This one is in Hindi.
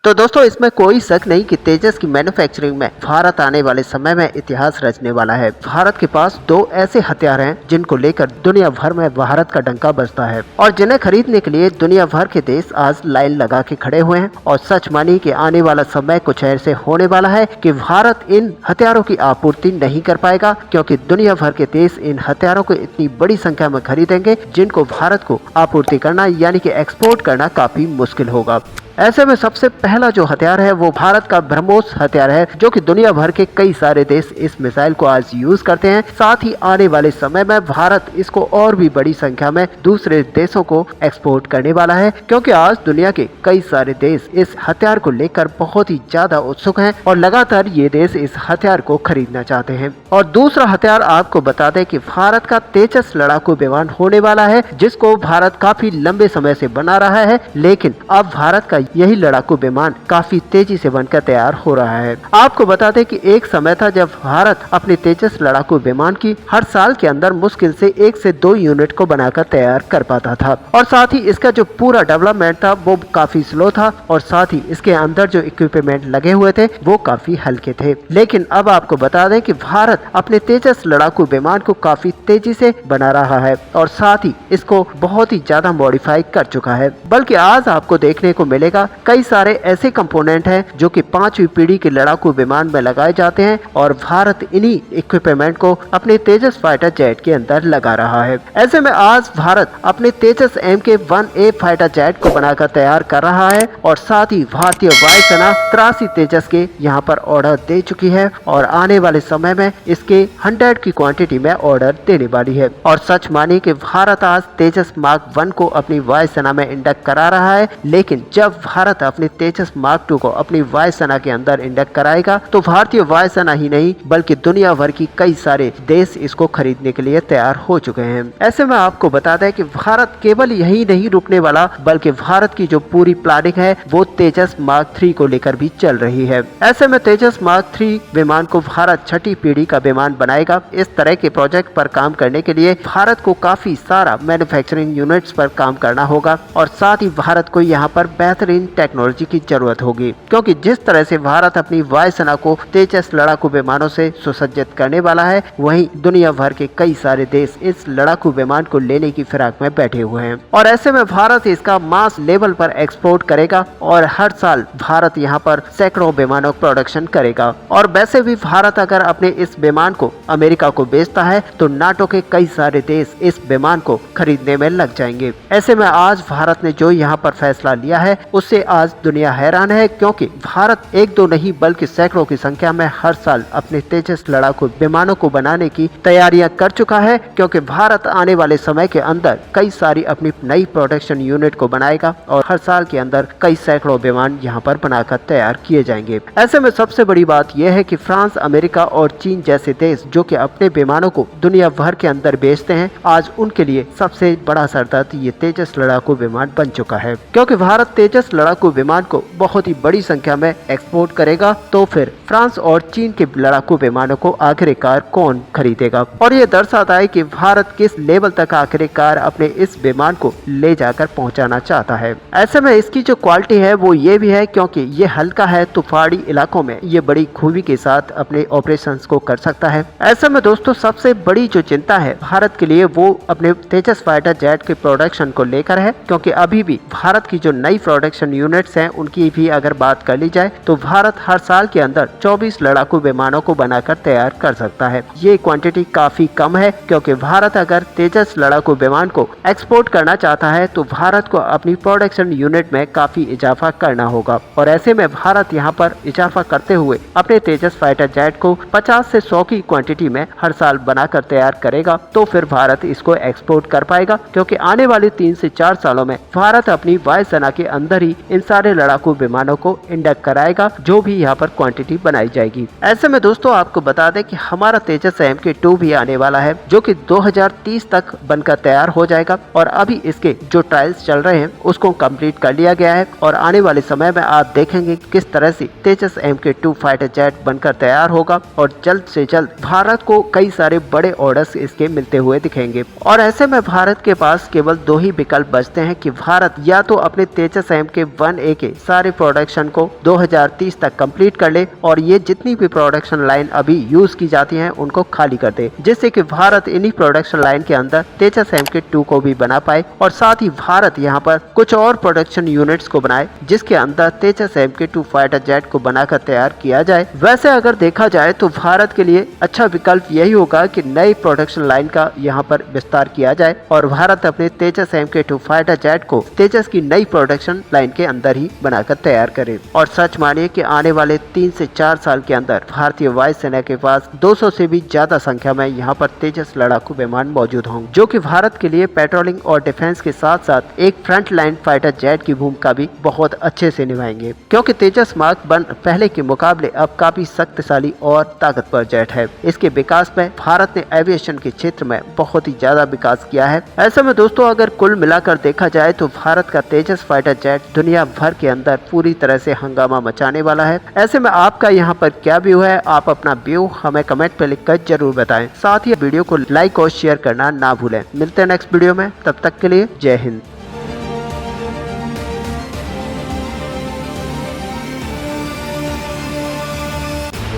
तो दोस्तों इसमें कोई शक नहीं कि तेजस की मैन्युफैक्चरिंग में भारत आने वाले समय में इतिहास रचने वाला है। भारत के पास दो ऐसे हथियार हैं जिनको लेकर दुनिया भर में भारत का डंका बजता है और जिन्हें खरीदने के लिए दुनिया भर के देश आज लाइन लगा के खड़े हुए हैं। और सच मानिए कि आने वाला समय कुछ ऐसे होने वाला है कि भारत इन हथियारों की आपूर्ति नहीं कर पाएगा, क्योंकि दुनिया भर के देश इन हथियारों को इतनी बड़ी संख्या में खरीदेंगे जिनको भारत को आपूर्ति करना यानी कि एक्सपोर्ट करना काफी मुश्किल होगा। ऐसे में सबसे पहला जो हथियार है वो भारत का ब्रह्मोस हथियार है, जो कि दुनिया भर के कई सारे देश इस मिसाइल को आज यूज करते हैं। साथ ही आने वाले समय में भारत इसको और भी बड़ी संख्या में दूसरे देशों को एक्सपोर्ट करने वाला है, क्योंकि आज दुनिया के कई सारे देश इस हथियार को लेकर बहुत ही ज्यादा उत्सुक हैं और लगातार ये देश इस हथियार को खरीदना चाहते हैं। और दूसरा हथियार आपको बता दें कि भारत का तेजस लड़ाकू विमान होने वाला है, जिसको भारत काफी लंबे समय से बना रहा है, लेकिन अब भारत का यही लड़ाकू विमान काफी तेजी से बनकर तैयार हो रहा है। आपको बता दें कि एक समय था जब भारत अपने तेजस लड़ाकू विमान की हर साल के अंदर मुश्किल से 1 से 2 यूनिट को बनाकर तैयार कर पाता था, और साथ ही इसका जो पूरा डेवलपमेंट था वो काफी स्लो था, और साथ ही इसके अंदर जो इक्विपमेंट लगे हुए थे वो काफी हल्के थे। लेकिन अब आपको बता दें कि भारत अपने तेजस लड़ाकू विमान को काफी तेजी से बना रहा है और साथ ही इसको बहुत ही ज्यादा मॉडिफाई कर चुका है। बल्कि आज आपको देखने को मिलेगा कई सारे ऐसे कंपोनेंट हैं जो कि 5वीं पीढ़ी के लड़ाकू विमान में लगाए जाते हैं, और भारत इन्हीं इक्विपमेंट को अपने तेजस फाइटर जेट के अंदर लगा रहा है। ऐसे में आज भारत अपने तेजस MK-1A फाइटर जेट को बनाकर तैयार कर रहा है, और साथ ही भारतीय वायुसेना 83 तेजस के यहाँ पर ऑर्डर दे चुकी है और आने वाले समय में इसके 100 की क्वांटिटी में ऑर्डर देने वाली है। और सच मानिए कि भारत आज तेजस मार्क 1 को अपनी वायुसेना में इंडक्ट करा रहा है, लेकिन जब भारत अपने तेजस मार्क 2 को अपनी वायुसेना के अंदर इंडक्ट कराएगा तो भारतीय वायुसेना ही नहीं बल्कि दुनिया भर की कई सारे देश इसको खरीदने के लिए तैयार हो चुके हैं। ऐसे में आपको बता दें कि भारत केवल यही नहीं रुकने वाला, बल्कि भारत की जो पूरी प्लानिंग है वो तेजस मार्क 3 को लेकर भी चल रही है। ऐसे में तेजस मार्क 3 विमान को भारत 6ठी पीढ़ी का विमान बनाएगा। इस तरह के प्रोजेक्ट पर काम करने के लिए भारत को काफी सारा मैन्युफैक्चरिंग यूनिट्स पर काम करना होगा, और साथ ही भारत को यहाँ पर बेहतरीन टेक्नोलॉजी की जरूरत होगी, क्योंकि जिस तरह से भारत अपनी वायुसेना को तेजस लड़ाकू विमानों से सुसज्जित करने वाला है, वहीं दुनिया भर के कई सारे देश इस लड़ाकू विमान को लेने की फिराक में बैठे हुए हैं। और ऐसे में भारत इसका मास लेवल पर एक्सपोर्ट करेगा और हर साल भारत यहाँ पर सैकड़ों विमानों प्रोडक्शन करेगा। और वैसे भी भारत अगर अपने इस विमान को अमेरिका को बेचता है तो नाटो के कई सारे देश इस विमान को खरीदने में लग जाएंगे। ऐसे में आज भारत ने जो यहाँ पर फैसला लिया है उससे आज दुनिया हैरान है, क्योंकि भारत 1-2 नहीं बल्कि सैकड़ों की संख्या में हर साल अपने तेजस लड़ाकू विमानों को बनाने की तैयारियां कर चुका है, क्योंकि भारत आने वाले समय के अंदर कई सारी अपनी नई प्रोडक्शन यूनिट को बनाएगा और हर साल के अंदर कई सैकड़ों विमान यहां पर बनाकर तैयार किए जाएंगे। ऐसे में सबसे बड़ी बात यह है कि फ्रांस, अमेरिका और चीन जैसे देश जो कि अपने विमानों को दुनिया भर के अंदर बेचते हैं, आज उनके लिए सबसे बड़ा सरदर्द ये तेजस लड़ाकू विमान बन चुका है, क्योंकि भारत तेजस लड़ाकू विमान को बहुत ही बड़ी संख्या में एक्सपोर्ट करेगा तो फिर फ्रांस और चीन के लड़ाकू विमानों को आखिरकार कौन खरीदेगा। और ये दर्शाता है कि भारत किस लेवल तक आखिरकार अपने इस विमान को ले जाकर पहुंचाना चाहता है। ऐसे में इसकी जो क्वालिटी है वो ये भी है, क्योंकि ये हल्का है तो पहाड़ी इलाकों में ये बड़ी खूबी के साथ अपने ऑपरेशंस को कर सकता है। ऐसे में दोस्तों सबसे बड़ी जो चिंता है भारत के लिए वो अपने तेजस फाइटर जेट के प्रोडक्शन को लेकर है, क्योंकि अभी भी भारत की जो नई प्रोडक्शन यूनिट्स हैं उनकी भी अगर बात कर ली जाए तो भारत हर साल के अंदर 24 लड़ाकू विमानों को बनाकर तैयार कर सकता है। ये क्वांटिटी काफी कम है, क्योंकि भारत अगर तेजस लड़ाकू विमान को एक्सपोर्ट करना चाहता है तो भारत को अपनी प्रोडक्शन यूनिट में काफी इजाफा करना होगा। और ऐसे में भारत यहाँ पर इजाफा करते हुए अपने तेजस फाइटर जेट को 50 से 100 की क्वांटिटी में हर साल बनाकर तैयार करेगा, तो फिर भारत इसको एक्सपोर्ट कर पाएगा, क्योंकि आने वाले 3 से 4 सालों में भारत अपनी वायुसेना के अंदर ही इन सारे लड़ाकू विमानों को इंडक्ट कराएगा, जो भी यहाँ पर क्वांटिटी बनाई जाएगी। ऐसे में दोस्तों आपको बता दें कि हमारा तेजस MK-2 भी आने वाला है, जो कि 2030 तक बनकर तैयार हो जाएगा, और अभी इसके जो ट्रायल्स चल रहे हैं उसको कंप्लीट कर लिया गया है, और आने वाले समय में आप देखेंगे किस तरह से तेजस MK-2 फाइटर जेट बनकर तैयार होगा, और जल्द से जल्द भारत को कई सारे बड़े ऑर्डर्स इसके मिलते हुए दिखेंगे। और ऐसे में भारत के पास केवल 2 ही विकल्प बचते हैं कि भारत या तो अपने तेजस के 1A के सारे प्रोडक्शन को 2030 तक कंप्लीट कर ले और ये जितनी भी प्रोडक्शन लाइन अभी यूज की जाती हैं उनको खाली कर दे, जिससे कि भारत इन्हीं प्रोडक्शन लाइन के अंदर तेजस MK2 को भी बना पाए और साथ ही भारत यहाँ पर कुछ और प्रोडक्शन यूनिट्स को बनाए जिसके अंदर तेजस MK2 फाइटर जेट को बनाकर तैयार किया जाए। वैसे अगर देखा जाए तो भारत के लिए अच्छा विकल्प यही होगा कि नई प्रोडक्शन लाइन का यहाँ पर विस्तार किया जाए और भारत अपने तेजस MK2 फाइटर जेट को तेजस की नई प्रोडक्शन लाइन के अंदर ही बनाकर तैयार करे। और सच मानिए कि आने वाले 3 से 4 साल के अंदर भारतीय वायुसेना के पास 200 से भी ज्यादा संख्या में यहाँ पर तेजस लड़ाकू विमान मौजूद होंगे, जो कि भारत के लिए पेट्रोलिंग और डिफेंस के साथ साथ एक फ्रंट लाइन फाइटर जेट की भूमिका भी बहुत अच्छे से निभाएंगे, क्योंकि तेजस मार्क 1 पहले के मुकाबले अब काफी शक्तिशाली और ताकतवर जेट है। इसके विकास में भारत ने एविएशन के क्षेत्र में बहुत ही ज्यादा विकास किया है। ऐसे में दोस्तों अगर कुल मिलाकर देखा जाए तो भारत का तेजस फाइटर जेट दुनिया भर के अंदर पूरी तरह से हंगामा मचाने वाला है। ऐसे में आपका यहाँ पर क्या व्यू है, आप अपना व्यू हमें कमेंट पे लिखकर जरूर बताएं। साथ ही वीडियो को लाइक और शेयर करना ना भूलें। मिलते हैं नेक्स्ट वीडियो में, तब तक के लिए जय हिंद।